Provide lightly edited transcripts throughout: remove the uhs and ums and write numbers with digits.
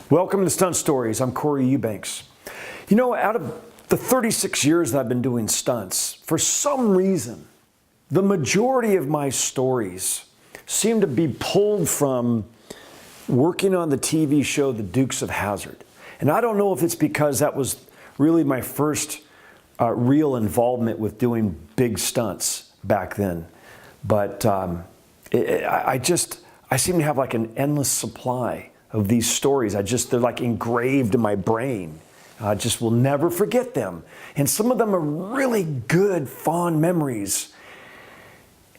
Welcome to Stunt Stories. I'm Corey Eubanks. You know, out of the 36 years that I've been doing stunts, for some reason, the majority of my stories seem to be pulled from working on the TV show The Dukes of Hazzard. And I don't know if it's because that was really my first real involvement with doing big stunts back then. But I seem to have like an endless supply of these stories. They're like engraved in my brain. I just will never forget them. And some of them are really good, fond memories.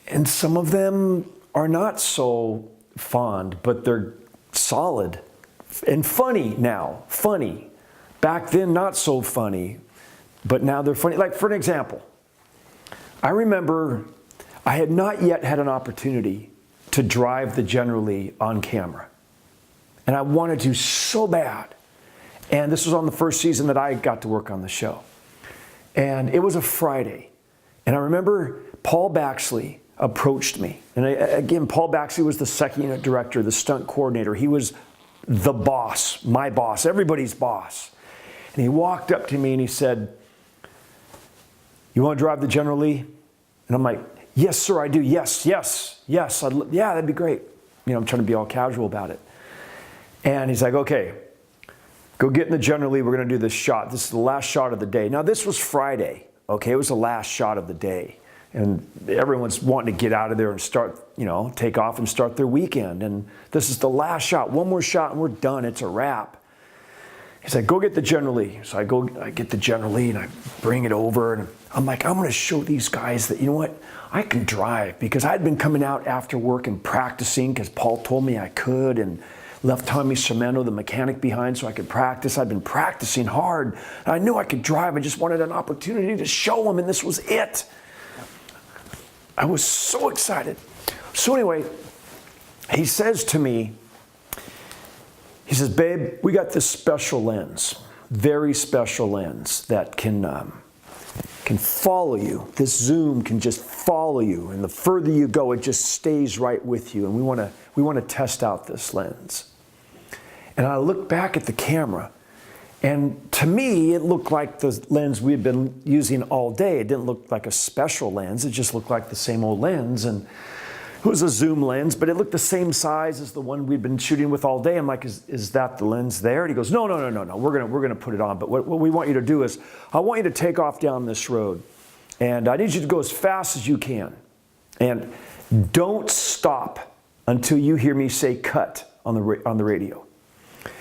And some of them are not so fond, but they're solid and funny now. Funny. Back then, not so funny, but now they're funny. Like, for an example, I remember I had not yet had an opportunity to drive the General Lee on camera. And I wanted to so bad. And this was on the first season that I got to work on the show. And it was a Friday. And I remember Paul Baxley approached me. And again, Paul Baxley was the second unit director, the stunt coordinator. He was the boss, my boss, everybody's boss. And he walked up to me and he said, "You want to drive the General Lee?" And I'm like, "Yes, sir, I do. Yes. Yeah, that'd be great." You know, I'm trying to be all casual about it. And he's like, "Okay, go get in the General Lee. We're going to do this shot. This is the last shot of the day." Now, this was Friday, okay? It was the last shot of the day. And everyone's wanting to get out of there and start, take off and start their weekend. And this is the last shot. One more shot and we're done. It's a wrap. He's like, "Go get the General Lee." So I get the General Lee and I bring it over. And I'm like, I'm going to show these guys that, you know what? I can drive. Because I'd been coming out after work and practicing because Paul told me I could. And left Tommy Cimento, the mechanic, behind so I could practice. I'd been practicing hard. And I knew I could drive. I just wanted an opportunity to show him, and this was it. I was so excited. So anyway, he says to me, he says, "Babe, we got this special lens, very special lens that can follow you. This zoom can just follow you, and the further you go, it just stays right with you. And we want to test out this lens." And I looked back at the camera, and to me, it looked like the lens we had been using all day. It didn't look like a special lens. It just looked like the same old lens, and it was a zoom lens, but it looked the same size as the one we'd been shooting with all day. I'm like, "Is that the lens there?" And he goes, No. We're gonna put it on. But what we want you to do is, I want you to take off down this road, and I need you to go as fast as you can, and don't stop until you hear me say cut on the radio.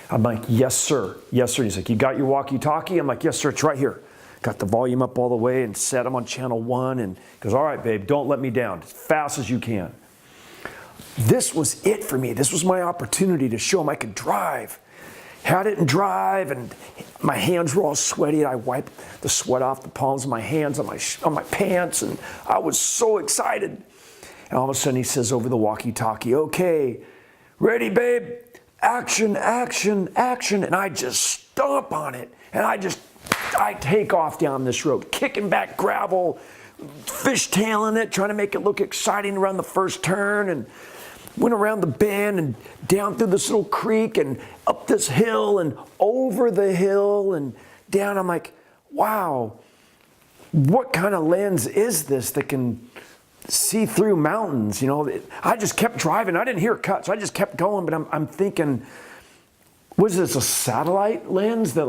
I'm like, "Yes, sir. Yes, sir." And he's like, "You got your walkie-talkie?" I'm like, "Yes, sir. It's right here." Got the volume up all the way and set him on channel 1. And he goes, "All right, babe, don't let me down. As fast as you can." This was it for me. This was my opportunity to show him I could drive. Had it in drive, and my hands were all sweaty. I wiped the sweat off the palms of my hands on my pants, and I was so excited. And all of a sudden he says over the walkie-talkie, "Okay, ready, babe? Action, action, action." And I just stomp on it. And I take off down this road, kicking back gravel, fishtailing it, trying to make it look exciting around the first turn. And went around the bend and down through this little creek and up this hill and over the hill and down. I'm like, wow, what kind of lens is this that can see through mountains? I just kept driving. I didn't hear cuts. I just kept going, but I'm thinking, was this a satellite lens that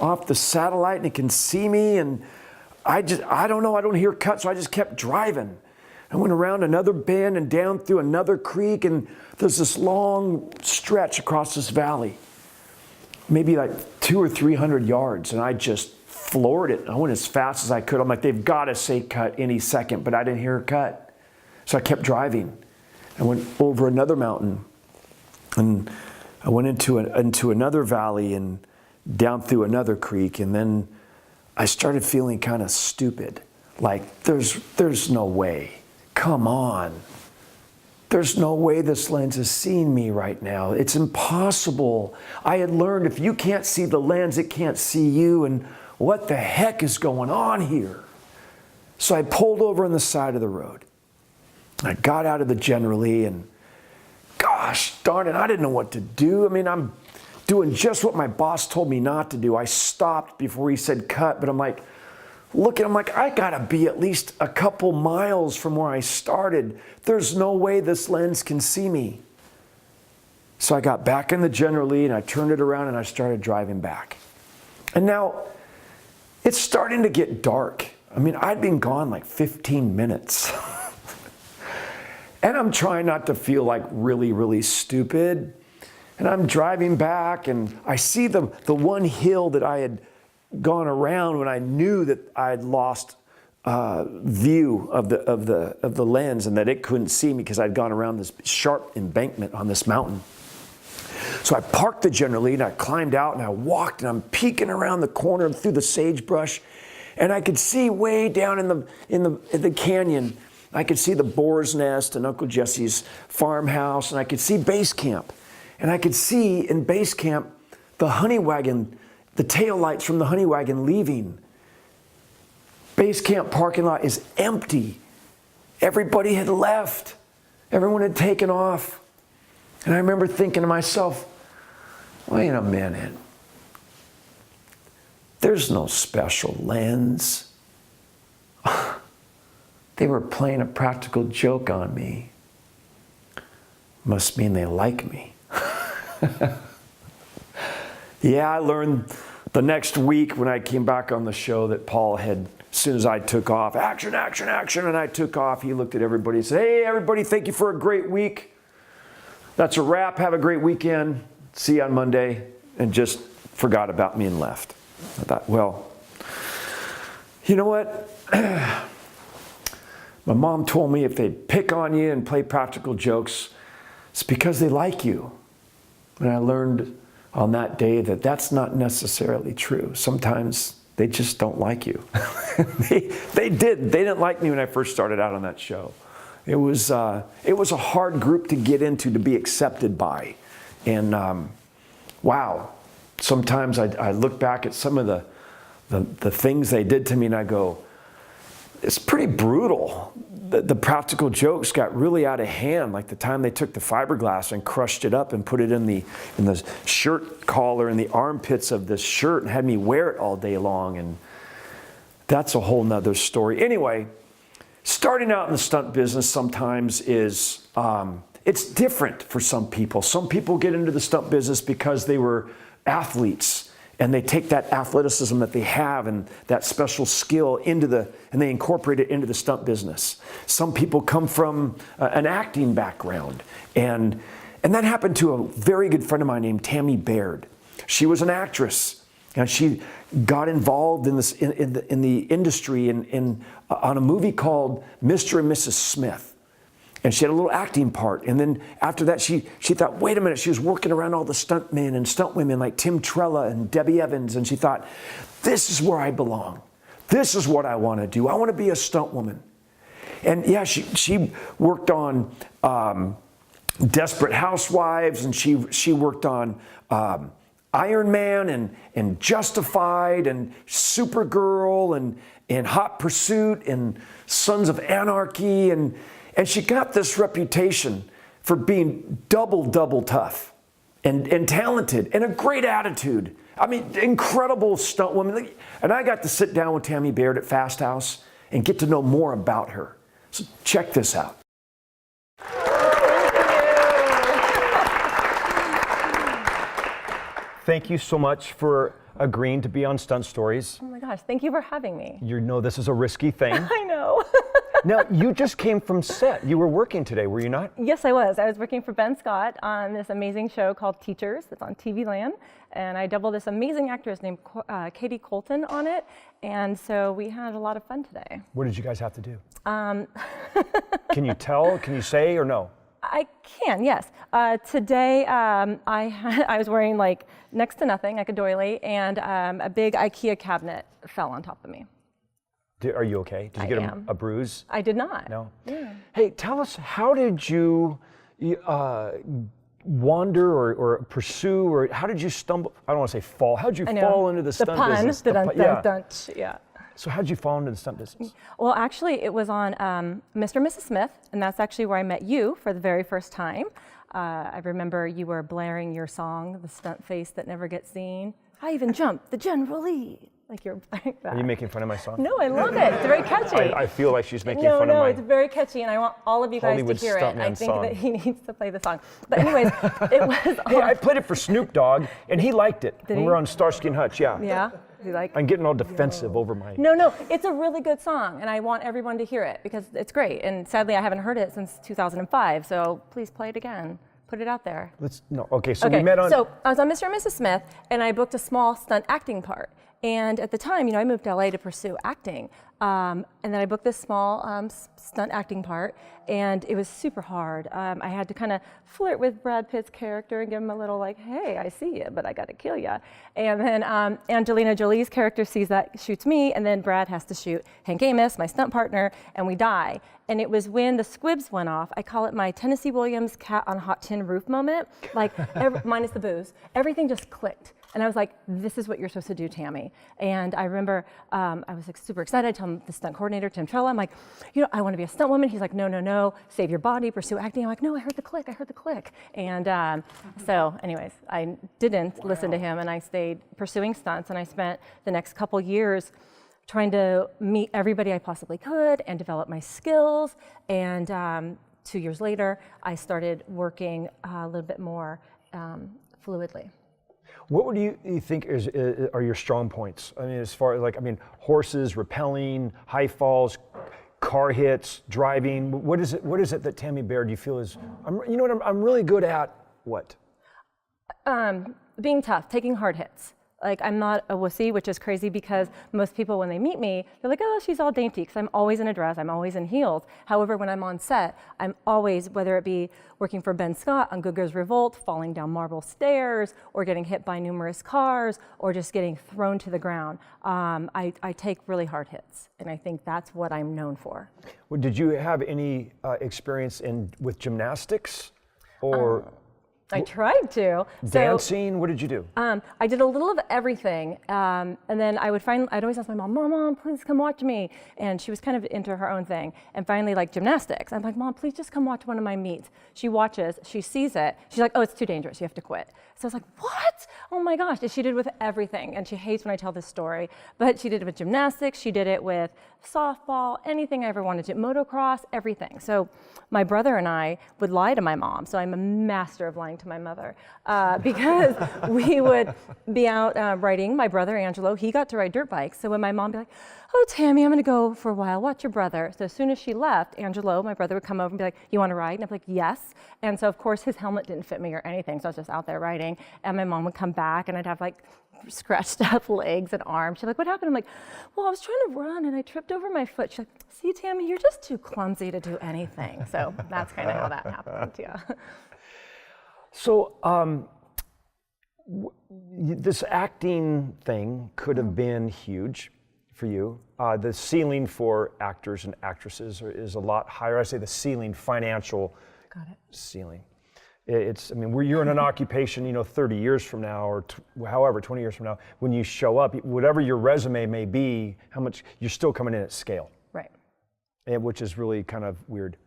off the satellite and it can see me? And I don't know. I don't hear cuts. So I just kept driving. I went around another bend and down through another creek, and there's this long stretch across this valley, maybe like 200 or 300 yards. And I just floored it. I went as fast as I could. I'm like, they've got to say cut any second, but I didn't hear a cut. So I kept driving. I went over another mountain, and I went into another valley and down through another creek. And then I started feeling kind of stupid. Like, there's no way. Come on. There's no way this lens is seeing me right now. It's impossible. I had learned if you can't see the lens, it can't see you. And what the heck is going on here? So I pulled over on the side of the road. I got out of the General Lee, and gosh darn it, I didn't know what to do. I mean, I'm doing just what my boss told me not to do. I stopped before he said cut, but I'm like, looking, I'm like, I gotta be at least a couple miles from where I started. There's no way this lens can see me. So I got back in the general lead and I turned it around and I started driving back. And now it's starting to get dark. I mean, I'd been gone like 15 minutes. And I'm trying not to feel like really, really stupid. And I'm driving back and I see the one hill that I had gone around when I knew that I had lost view of the lens and that it couldn't see me because I'd gone around this sharp embankment on this mountain. So I parked the general lead and I climbed out and I walked and I'm peeking around the corner through the sagebrush, and I could see way down in the canyon, I could see the boar's nest and Uncle Jesse's farmhouse, and I could see base camp. And I could see in base camp the honey wagon, the tail lights from the honey wagon leaving. Base camp parking lot is empty. Everybody had left. Everyone had taken off. And I remember thinking to myself, wait a minute. There's no special lens. They were playing a practical joke on me. Must mean they like me. Yeah, I learned the next week when I came back on the show that Paul had, as soon as I took off, action, action, action, and I took off, he looked at everybody and said, hey, everybody, thank you for a great week. That's a wrap. Have a great weekend. See you on Monday. And just forgot about me and left. I thought, well, you know what? My mom told me if they pick on you and play practical jokes, it's because they like you. And I learned on that day that that's not necessarily true. Sometimes they just don't like you. They didn't like me when I first started out on that show. It was a hard group to get into, to be accepted by. And wow, sometimes I look back at some of the things they did to me and I go, it's pretty brutal. The practical jokes got really out of hand, like the time they took the fiberglass and crushed it up and put it in the shirt collar and the armpits of this shirt and had me wear it all day long. And that's a whole nother story. Anyway, starting out in the stunt business sometimes is, it's different for some people. Some people get into the stunt business because they were athletes and they take that athleticism that they have and that special skill and they incorporate it into the stunt business. Some people come from an acting background, and that happened to a very good friend of mine named Tammy Baird. She was an actress, and she got involved in the industry on a movie called Mr. and Mrs. Smith. And she had a little acting part. And then after that, she thought, wait a minute, she was working around all the stunt men and stunt women like Tim Trella and Debbie Evans. And she thought, this is where I belong. This is what I want to do. I want to be a stunt woman. And yeah, she worked on Desperate Housewives, and she worked on Iron Man and Justified and Supergirl and Hot Pursuit and Sons of Anarchy. And she got this reputation for being double tough and talented and a great attitude. I mean, incredible stunt woman. And I got to sit down with Tammy Baird at Fast House and get to know more about her. So check this out. Thank you so much for agreeing to be on Stunt Stories. Oh my gosh, thank you for having me. You know this is a risky thing. I know. Now, you just came from set. You were working today, were you not? Yes, I was. I was working for Ben Scott on this amazing show called Teachers. It's on TV Land. And I doubled this amazing actress named Katie Colton on it. And so we had a lot of fun today. What did you guys have to do? Can you tell? Can you say or no? I can, yes. Today, I was wearing like next to nothing, like a doily, and a big IKEA cabinet fell on top of me. Are you okay? Did you get a bruise? I did not. No? Yeah. Hey, tell us, how did you wander or pursue, or how did you stumble? I don't want to say fall. How did you fall into the stunt business? The pun, yeah. So how did you fall into the stunt business? Well, actually, it was on Mr. and Mrs. Smith, and that's actually where I met you for the very first time. I remember you were blaring your song, The Stunt Face That Never Gets Seen. I even jumped the General Lee. Like you're like that. Are you making fun of my song? No, I love it. It's very catchy. I feel like she's making No, fun of my it's very catchy, and I want all of you guys Hollywood to hear it. stuntman I think song. that he needs to play the song. But anyways, it was. Hey, I played it for Snoop Dogg, and he liked it. Did when he? we were on Starsky and Hutch, yeah. Yeah. You like? I'm getting all defensive over my... No, it's a really good song, and I want everyone to hear it because it's great. And sadly, I haven't heard it since 2005, so please play it again. Put it out there. So we met on... So I was on Mr. and Mrs. Smith, and I booked a small stunt acting part. And at the time, I moved to LA to pursue acting. And then I booked this small stunt acting part, and it was super hard. I had to kind of flirt with Brad Pitt's character and give him a little like, hey, I see you, but I got to kill you. And then Angelina Jolie's character sees that, shoots me, and then Brad has to shoot Hank Amos, my stunt partner, and we die. And it was when the squibs went off. I call it my Tennessee Williams cat on hot tin roof moment, like minus the booze. Everything just clicked. And I was like, this is what you're supposed to do, Tammy. And I remember I was like super excited. I told the stunt coordinator, Tim Trella, I'm like, I want to be a stunt woman. He's like, no, save your body, pursue acting. I'm like, no, I heard the click. And so anyways, I didn't listen to him, and I stayed pursuing stunts, and I spent the next couple years trying to meet everybody I possibly could and develop my skills. And 2 years later, I started working a little bit more fluidly. What would you think are your strong points? I mean, as far as horses, rappelling, high falls, car hits, driving. What is it that Tammy Baird you feel is? I'm really good at what? Being tough, taking hard hits. Like, I'm not a wussy, which is crazy because most people, when they meet me, they're like, oh, she's all dainty, because I'm always in a dress, I'm always in heels. However, when I'm on set, I'm always, whether it be working for Ben Scott on Good Girls Revolt, falling down marble stairs, or getting hit by numerous cars, or just getting thrown to the ground, I take really hard hits, and I think that's what I'm known for. Well, did you have any experience with gymnastics, or? I tried to. Dancing, what did you do? I did a little of everything, and then I'd always ask my mom, please come watch me, and she was kind of into her own thing. And finally, like gymnastics, I'm like, Mom, please just come watch one of my meets. She watches, she sees it, she's like, oh, it's too dangerous, you have to quit. So I was like, what? Oh my gosh, and she did it with everything, and she hates when I tell this story, but she did it with gymnastics, she did it with softball, anything I ever wanted to, motocross, everything. So my brother and I would lie to my mom, so I'm a master of lying to my mother, because we would be out riding. My brother, Angelo, he got to ride dirt bikes, so when my mom would be like, oh, Tammy, I'm gonna go for a while, watch your brother. So as soon as she left, Angelo, my brother, would come over and be like, you wanna ride? And I'd be like, yes. And so of course his helmet didn't fit me or anything, so I was just out there riding, and my mom would come back and I'd have like scratched up legs and arms. She's like, what happened? I'm like, well, I was trying to run and I tripped over my foot. She's like, see, Tammy, you're just too clumsy to do anything. So that's kind of how that happened, yeah. So this acting thing could have been huge for you. The ceiling for actors and actresses is a lot higher. I say the ceiling, financial ceiling. You're in an occupation, 30 years from now, or however, 20 years from now, when you show up, whatever your resume may be, how much, you're still coming in at scale. Right. Which is really kind of weird,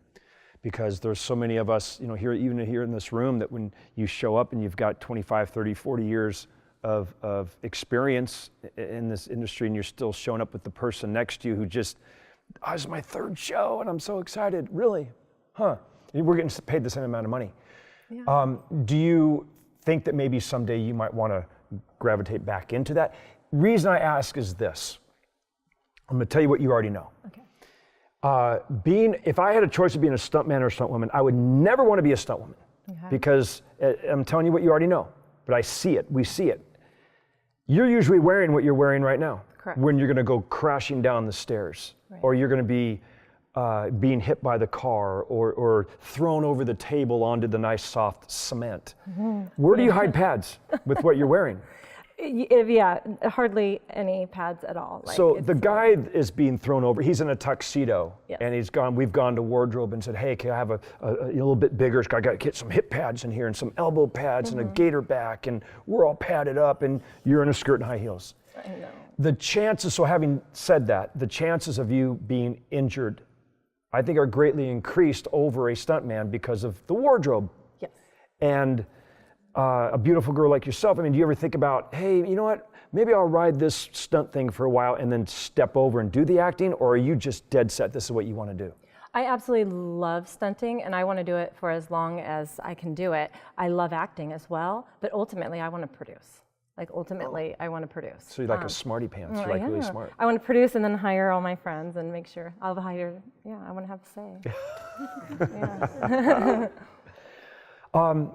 because there's so many of us, here in this room, that when you show up and you've got 25, 30, 40 years of experience in this industry, and you're still showing up with the person next to you who just, oh, this is my third show and I'm so excited. Really? Huh. We're getting paid the same amount of money. Yeah. Do you think that maybe someday you might want to gravitate back into that? Reason I ask is this. I'm going to tell you what you already know. Okay. If I had a choice of being a stuntman or a stuntwoman, I would never want to be a stuntwoman, because I'm telling you what you already know, but I see it, we see it. You're usually wearing what you're wearing right now. Correct. When you're going to go crashing down the stairs, or you're going to be being hit by the car, or thrown over the table onto the nice soft cement. Mm-hmm. Where do you hide pads with what you're wearing? Yeah, hardly any pads at all. So the guy is being thrown over, he's in a tuxedo, and we've gone to wardrobe and said, hey, can I have a little bit bigger, I got to get some hip pads in here and some elbow pads and a gaiter back, and we're all padded up, and you're in a skirt and high heels. I know. The chances, so having said that, the chances of you being injured, I think, are greatly increased over a stuntman because of the wardrobe. Yes. and a beautiful girl like yourself, I mean, do you ever think about, hey, you know what, maybe I'll ride this stunt thing for a while and then step over and do the acting, or are you just dead set, this is what you want to do? I absolutely love stunting, and I want to do it for as long as I can do it. I love acting as well, but ultimately I want to produce. Like ultimately, I want to produce. So you're like a smarty pants, you're like really smart. I want to produce and then hire all my friends and make sure I'll hire, I want to have a say.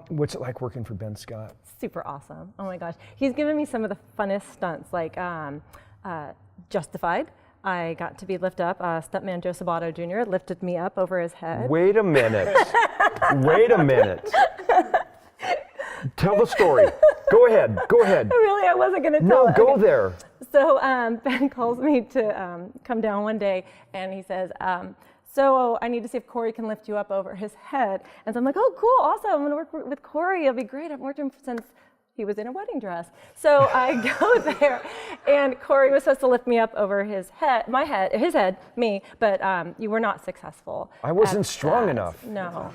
What's it like working for Ben Scott? Super awesome. Oh my gosh. He's given me some of the funnest stunts, like Justified. I got to be lifted up. Stuntman Joe Sabato Jr. lifted me up over his head. Wait a minute. Wait a minute. Tell the story. Go ahead. Go ahead. Really, I wasn't going to tell it. No, go there. So Ben calls me to come down one day, and he says, so I need to see if Corey can lift you up over his head. And so I'm like, oh, cool, awesome. I'm going to work with Corey. It'll be great. I've worked with him since he was in a wedding dress. So I go there, and Corey was supposed to lift me up over his head, me, but you were not successful. I wasn't strong enough. No.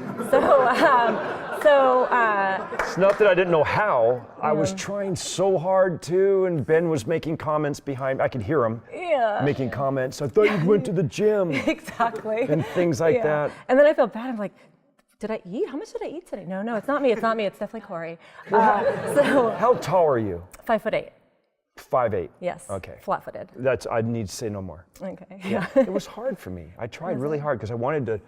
It's not that I didn't know how. I was trying so hard too, and Ben was making comments behind. I could hear him making comments. I thought you went to the gym. Exactly. And things like that. And then I feel bad. I'm like, did I eat? How much did I eat today? No, it's not me. It's not me. It's definitely Corey. How tall are you? 5'8". 5'8". Yes. Okay. Flat-footed. I need to say no more. Okay. Yeah. It was hard for me. I tried really hard because I wanted to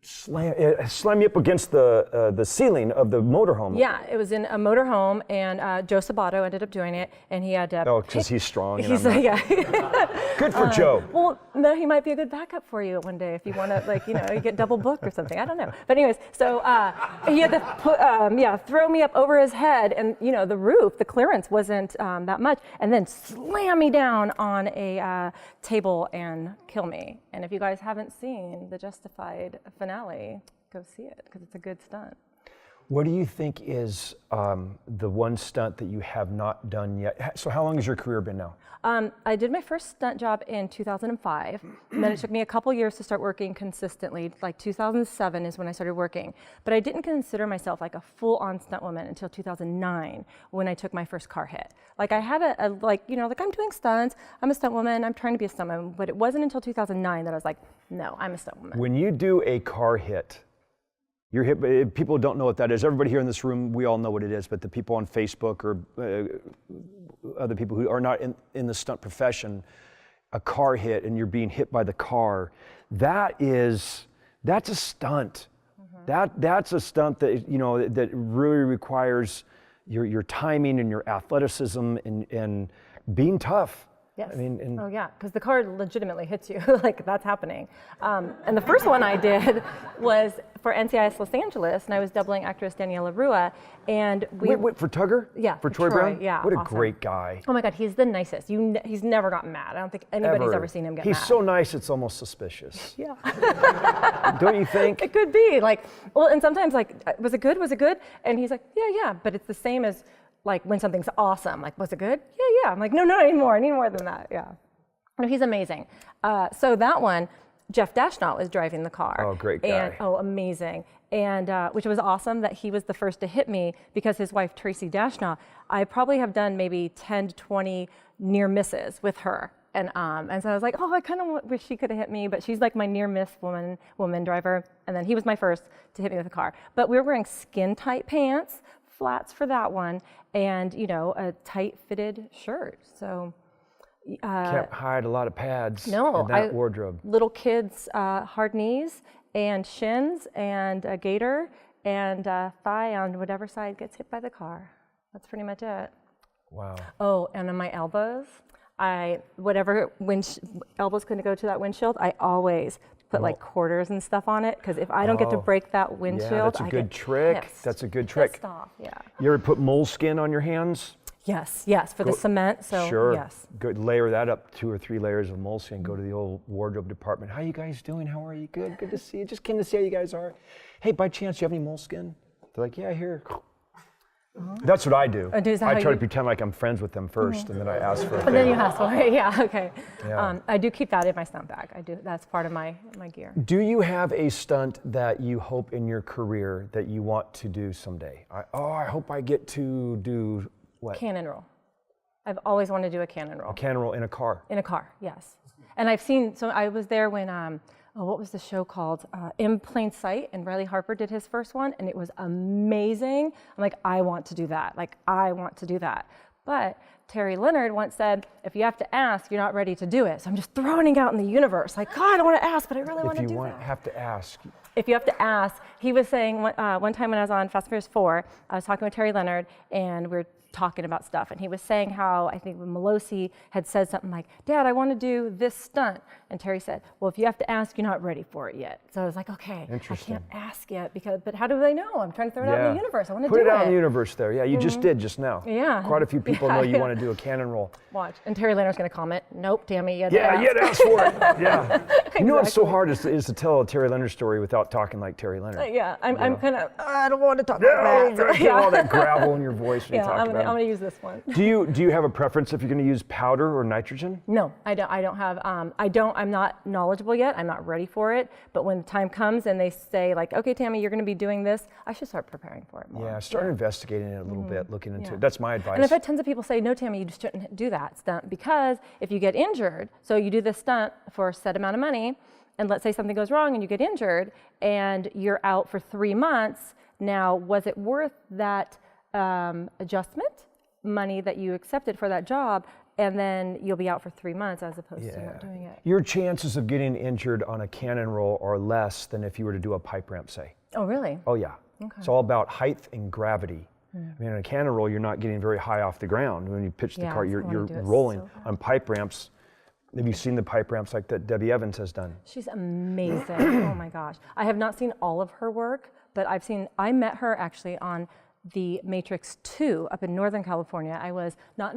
slam me up against the ceiling of the motorhome. Yeah, it was in a motorhome, and Joe Sabato ended up doing it, and he had to. Oh, because he's strong. He's yeah. Good for Joe. Well, no, he might be a good backup for you one day if you want to, you get double booked or something. I don't know. But anyways, so he had to throw me up over his head, and the roof, the clearance wasn't that much, and then slam me down on a table and kill me. And if you guys haven't seen the Justified finale, go see it because it's a good stunt. What do you think is the one stunt that you have not done yet? So how long has your career been now? I did my first stunt job in 2005, and then it took me a couple years to start working consistently. Like 2007 is when I started working. But I didn't consider myself like a full-on stunt woman until 2009 when I took my first car hit. Like I had I'm doing stunts, I'm a stunt woman, I'm trying to be a stunt woman, but it wasn't until 2009 that I was like, no, I'm a stunt woman. When you do a car hit, you're hit, people don't know what that is. Everybody here in this room, we all know what it is, but the people on Facebook or other people who are not in the stunt profession, a car hit and you're being hit by the car, that's a stunt. Mm-hmm. That's a stunt that that really requires your timing and your athleticism and being tough. Yes. I mean, because the car legitimately hits you, like that's happening. And the first one I did was for NCIS Los Angeles, and I was doubling actress Daniela Rua, and Wait, for Tugger? Yeah. For Troy Brown? Yeah. What a awesome. great guy. Oh my God, he's the nicest. He's never gotten mad. I don't think anybody's ever seen him get mad. He's so nice, it's almost suspicious. Yeah. Don't you think? It could be and sometimes was it good? Was it good? And he's like, yeah, but it's the same as like when something's awesome, like, was it good? Yeah. I'm like, no, I need more than that. Yeah. No, he's amazing. So that one, Jeff Dashnault was driving the car. Oh, great guy. And, amazing. And which was awesome that he was the first to hit me because his wife, Tracy Dashnault, I probably have done maybe 10 to 20 near misses with her. And so I was like, I kind of wish she could have hit me, but she's like my near miss woman driver. And then he was my first to hit me with a car. But we were wearing skin tight pants, flats for that one, and a tight fitted shirt. So Can't hide a lot of pads in no, that wardrobe. Little kids, hard knees and shins and a gaiter and thigh on whatever side gets hit by the car. That's pretty much it. Wow. Oh, and on my elbows, whatever elbows couldn't go to that windshield, I always put like quarters and stuff on it, because if I don't get to break that windshield, yeah, that's a good trick. Pissed. That's a good trick. Pissed off, yeah. You ever put moleskin on your hands? Yes, for the cement, so sure. Yes. Good, layer that up, 2 or 3 layers of moleskin, go to the old wardrobe department. How you guys doing? How are you? Good to see you. Just came to see how you guys are. Hey, by chance, you have any moleskin? They're like, yeah, here. That's what I do. Is that I how try you- to pretend like I'm friends with them 1st, and then I ask for a But then you favor. ask for it. Yeah, okay. Yeah. I do keep that in my stunt bag. I do. That's part of my gear. Do you have a stunt that you hope in your career that you want to do someday? I hope I get to do what? Cannon roll. I've always wanted to do a cannon roll. A cannon roll in a car. In a car, yes. And I've seen, so I was there when, what was the show called? In Plain Sight, and Riley Harper did his first one, and it was amazing. I'm like, I want to do that. Like, I want to do that. But Terry Leonard once said, if you have to ask, you're not ready to do it. So I'm just throwing it out in the universe. Like, God, I don't want to ask, but I really want to do that. If you have to ask. If you have to ask, he was saying one time when I was on Fast and Furious 4, I was talking with Terry Leonard, and we were talking about stuff, and he was saying how I think Melosi had said something like, Dad, I want to do this stunt. And Terry said, well, if you have to ask, you're not ready for it yet. So I was like, okay, I can't ask yet, but how do they know? I'm trying to throw it out in the universe. I want to do it. Put it out in the universe there. Yeah, you just did just now. Yeah. Quite a few people know you want to do a cannon roll. Watch. And Terry Leonard's going to comment, nope, Tammy, you had Yeah, to you had to ask for it. Yeah. You know what's so Exactly. hard is to tell a Terry Leonard story without talking like Terry Leonard. Yeah, I'm kind of, I don't want to talk No, like that. get all that gravel in your voice when Yeah, you talk I'm about going it. to use this one. Do you have a preference if you're going to use powder or nitrogen? No, I don't have, I'm not knowledgeable yet. I'm not ready for it. But when the time comes and they say like, okay, Tammy, you're going to be doing this, I should start preparing for it more. Yeah, start investigating it a little bit, looking into it. That's my advice. And I've had tons of people say, no, Tammy, you just shouldn't do that stunt because if you get injured, so you do this stunt for a set amount of money, and let's say something goes wrong and you get injured and you're out for 3 months. Now, was it worth that adjustment money that you accepted for that job? And then you'll be out for 3 months as opposed to not doing it. Your chances of getting injured on a cannon roll are less than if you were to do a pipe ramp, say. Oh, really? Oh, yeah. Okay. It's all about height and gravity. I mean, on a cannon roll, you're not getting very high off the ground. When you pitch the Yeah, car, I you're wanna do it rolling. so bad. On pipe ramps, have you seen the pipe ramps like that Debbie Evans has done? She's amazing. Oh my gosh. I have not seen all of her work, but I met her actually on the Matrix 2 up in Northern California. I was not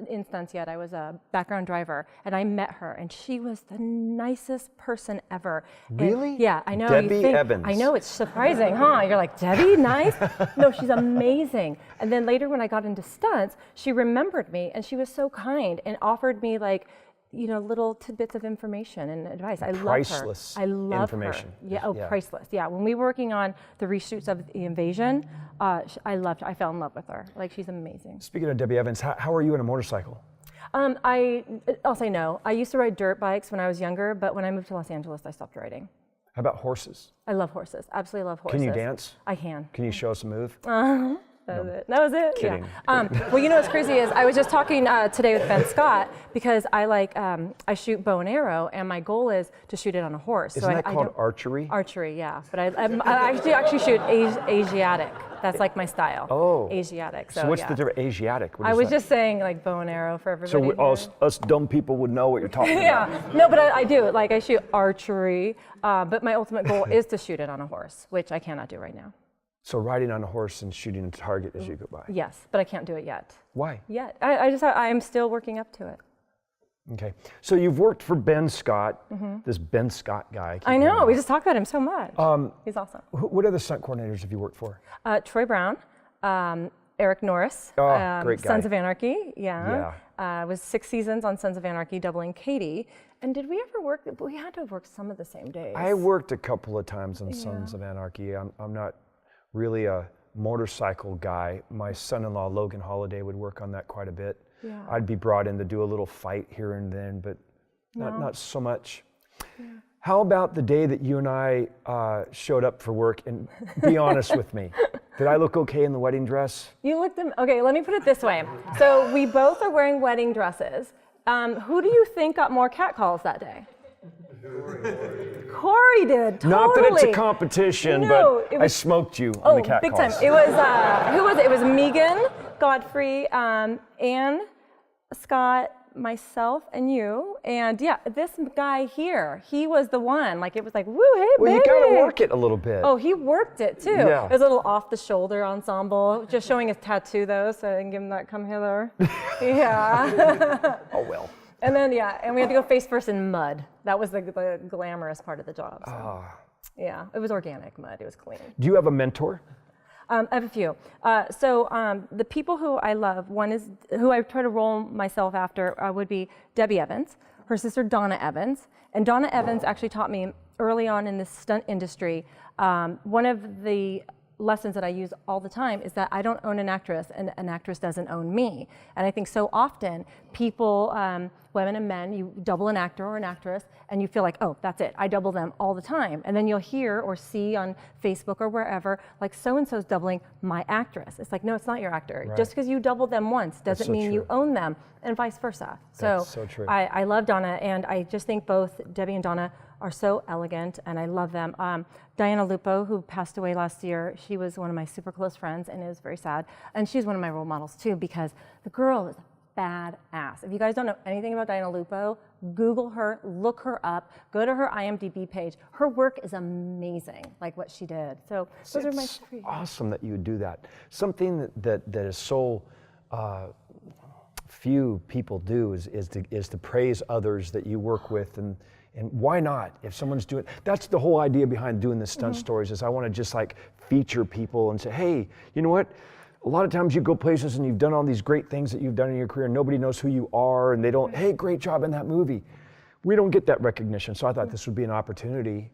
in stunts yet. I was a background driver, and I met her, and she was the nicest person ever. Really? And, yeah, I know. Debbie Evans. I know, it's surprising, huh? You're like, Debbie, nice? No, she's amazing. And then later when I got into stunts, she remembered me, and she was so kind and offered me like, little tidbits of information and advice. I Priceless love her. I love information. her. Yeah, Yeah. priceless. Yeah, when we were working on the reshoots of The Invasion, I fell in love with her. Like, she's amazing. Speaking of Debbie Evans, how are you in a motorcycle? I'll say no. I used to ride dirt bikes when I was younger, but when I moved to Los Angeles, I stopped riding. How about horses? I love horses. Absolutely love horses. Can you dance? I can. Can you show us a move? That was it. Kidding. Yeah. Well, what's crazy is I was just talking today with Ben Scott because I shoot bow and arrow, and my goal is to shoot it on a horse. Isn't that I called don't- archery? Archery, yeah. But I actually shoot Asiatic. That's like my style. Oh. Asiatic. So what's the difference? Asiatic. What I is was that? just saying like bow and arrow for everybody. So here. us dumb people would know what you're talking about. Yeah. No, but I do. Like I shoot archery, but my ultimate goal is to shoot it on a horse, which I cannot do right now. So riding on a horse and shooting a target as you go by. Yes, but I can't do it yet. Why? Yet. I'm still working up to it. Okay. So you've worked for Ben Scott, this Ben Scott guy. I know. We just talk about him so much. He's awesome. What other stunt coordinators have you worked for? Troy Brown, Eric Norris, great guy. Sons of Anarchy. Yeah. Was 6 seasons on Sons of Anarchy, doubling Katie. And did we ever work? We had to have worked some of the same days. I worked a couple of times on Sons of Anarchy. I'm not really a motorcycle guy. My son-in-law, Logan Holiday, would work on that quite a bit. Yeah. I'd be brought in to do a little fight here and then, but not so much. Yeah. How about the day that you and I showed up for work? And be honest with me. Did I look okay in the wedding dress? You looked okay, let me put it this way. So we both are wearing wedding dresses. Who do you think got more catcalls that day? Corey did, totally. Not that it's a competition, No, but it was- I smoked you on the cat big calls. time. It was, who was it? It was Megan, Godfrey, Ann, Scott, myself, and you. And yeah, this guy here, he was the one. Like, it was like, woo, hey, Well, baby. you gotta work it a little bit. Oh, he worked it too. Yeah. It was a little off-the-shoulder ensemble, just showing his tattoo though, so I didn't give him that come hither. Yeah. Oh, well. And then, and we had to go face first in mud. That was the glamorous part of the job. So. Yeah, it was organic mud. It was clean. Do you have a mentor? I have a few. The people who I love, one is who I try to role myself after would be Debbie Evans, her sister Donna Evans. And Donna Evans actually taught me early on in the stunt industry, one of the lessons that I use all the time is that I don't own an actress and an actress doesn't own me. And I think so often people, women and men, you double an actor or an actress and you feel like, oh, that's it, I double them all the time. And then you'll hear or see on Facebook or wherever, like so-and-so's doubling my actress. It's like, no, it's not your actor. Right. Just because you double them once doesn't so mean true. you own them, and vice versa. That's so true. I love Donna, and I just think both Debbie and Donna are so elegant, and I love them. Diana Lupo, who passed away last year, she was one of my super close friends, and it was very sad. And she's one of my role models too, because the girl is badass. If you guys don't know anything about Diana Lupo, Google her, look her up, go to her IMDb page. Her work is amazing, like what she did. So those are my three. Awesome that you would do that. Something that is so few people do is to praise others that you work with, and why not? If someone's doing, that's the whole idea behind doing the stunt stories, is I want to just like feature people and say, hey, you know what? A lot of times you go places and you've done all these great things that you've done in your career and nobody knows who you are and they don't, hey, great job in that movie. We don't get that recognition. So I thought this would be an opportunity,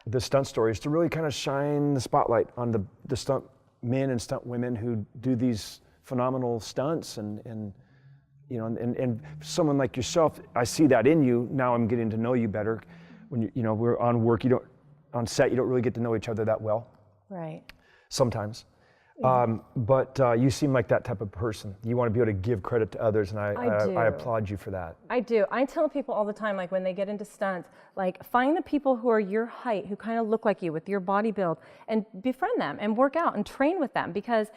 the stunt stories, to really kind of shine the spotlight on the stunt men and stunt women who do these phenomenal stunts, and you know, and someone like yourself, I see that in you. Now I'm getting to know you better. When you know, we're on work, on set, you don't really get to know each other that well. Right. Sometimes. But you seem like that type of person. You want to be able to give credit to others, and I applaud you for that. I do. I tell people all the time, like when they get into stunts, like find the people who are your height, who kind of look like you with your body build, and befriend them and work out and train with them, because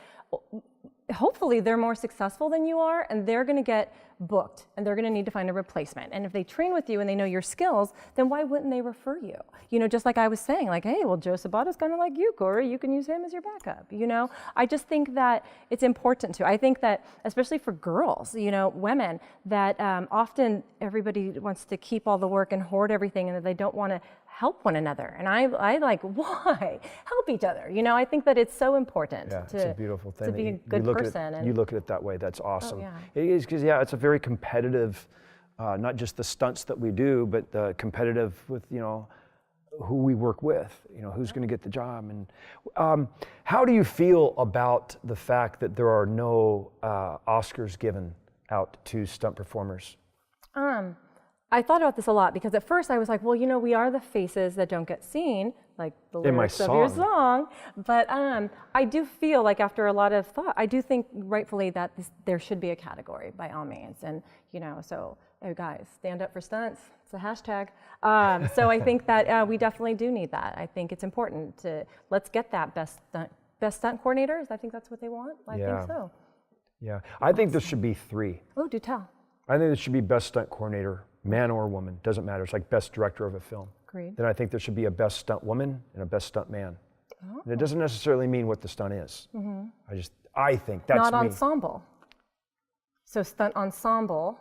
hopefully they're more successful than you are, and they're going to get booked and they're going to need to find a replacement. And if they train with you and they know your skills, then why wouldn't they refer you? You know, just like I was saying, like, hey, well, Joe Sabata's kind of like you, Corey, you can use him as your backup. You know, I just think that it's important to. I think that especially for girls, you know, women, that often everybody wants to keep all the work and hoard everything, and that they don't want to help one another. And I like, why? Help each other. You know, I think that it's so important it's a beautiful thing to be a good person. You look at it that way. That's awesome. Oh, yeah. It is, because it's a very competitive, not just the stunts that we do, but competitive with, you know, who we work with, you know, who's going to get the job. And how do you feel about the fact that there are no Oscars given out to stunt performers? I thought about this a lot, because at first I was like, well, you know, we are the faces that don't get seen, like the lyrics of your song. But I do feel like after a lot of thought, I do think rightfully that there should be a category by all means. And, you know, so hey guys, stand up for stunts. It's a hashtag. So I think that we definitely do need that. I think it's important to, let's get that best stunt coordinators. I think that's what they want. I think so. Yeah, I think there should be 3. Oh, do tell. I think there should be best stunt coordinator, man or woman, doesn't matter. It's like best director of a film. Agreed. Then I think there should be a best stunt woman and a best stunt man. Oh. And it doesn't necessarily mean what the stunt is. I think that's not me. Ensemble. So stunt ensemble.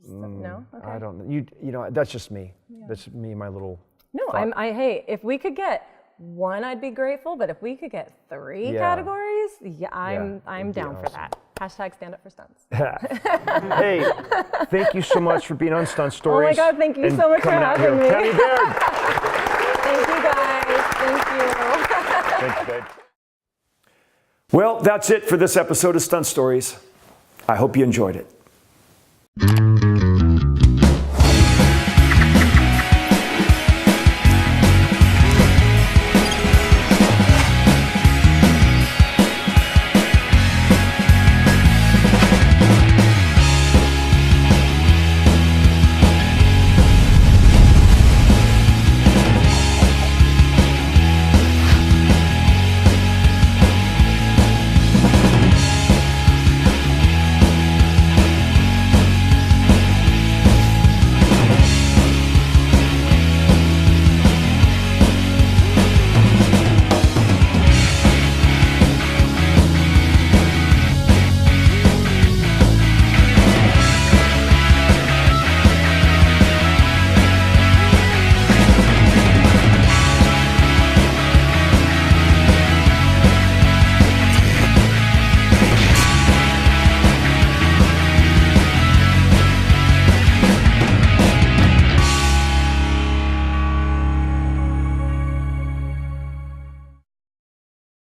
No? Okay. I don't know. You know, that's just me. Yeah. That's me, my little No, thought. hey, if we could get 1, I'd be grateful, but if we could get 3 categories, I'm down for that. Hashtag stand up for stunts. Hey, thank you so much for being on Stunt Stories. Oh my God, thank you so much for having me. Tammy Baird. Thank you guys. Thank you. Thanks, babe. Well, that's it for this episode of Stunt Stories. I hope you enjoyed it.